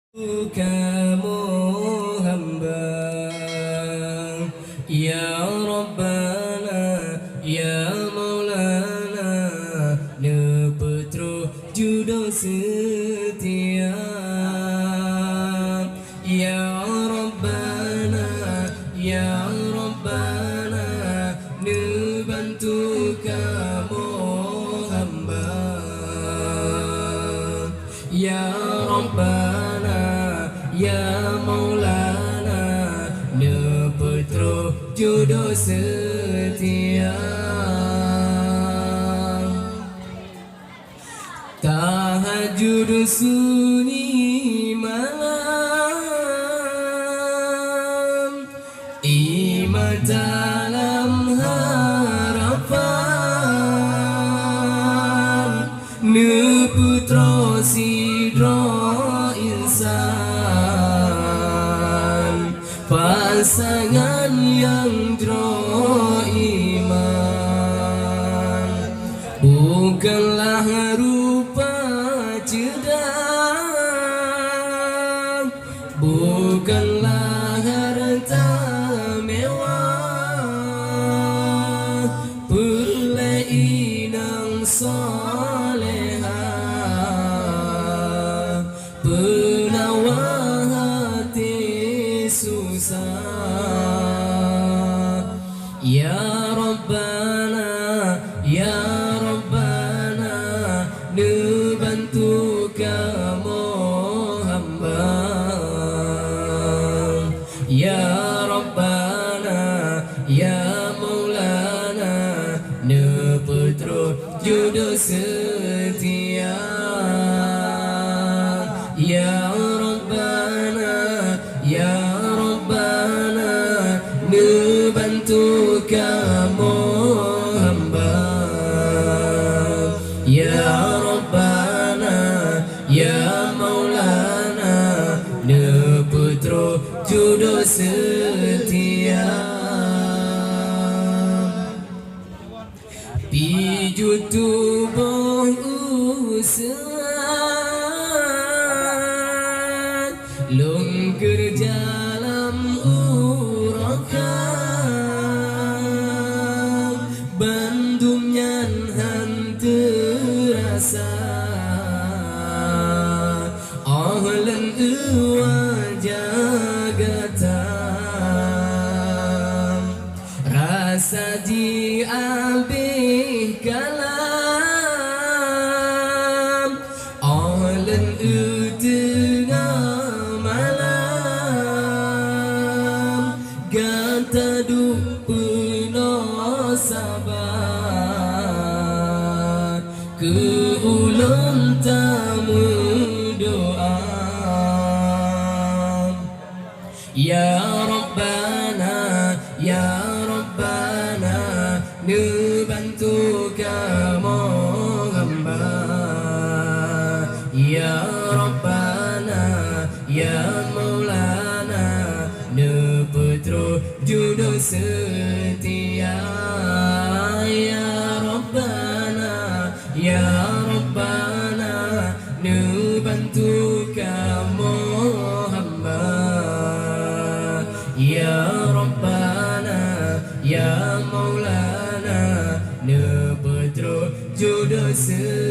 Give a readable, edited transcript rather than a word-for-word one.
Kamu hamba, ya Rabbana, ya Maulana, ne putra judo setia. Ya Rabbana, ya Rabbana, ne bantu kamu hamba. Ya Rabbana, ya Maulana, ne putra jodoh setia. Tahajud sunyi malam, iman dalam harapan, ne putra sidra insan, pasangan yang iman. Bukanlah rupa cedak, bukanlah harta mewah, perlai inang salehah, penawar hati susah. Ya Rabbana, ya Rabbana, ne bantu kamu hamba. Ya Rabbana, ya Maulana, ne putra jodoh setia. Ya Rabbana, ya Rabbana, ne bantu kamu hamba. Ya Rabbana, ya Maulana, ne putra jodoh setia. Piju tubuh usah, lungker jalan urakan, bandumnya hantu rasa, ahlan jagatan, rasa diambil kalam, ahlan tengah malam, gata duk penuh sabar, ke ulun tamu doa. Ya Rabbana, ya Rabbana, ne bantu kamu hamba. Ya Rabbana, ya Maulana, ne putra jodoh setia. Ya Rabbana, ya Rabbana, ne bantu kamu hamba. Ya Rabbana, ya Maulana, ne putra jodoh setia.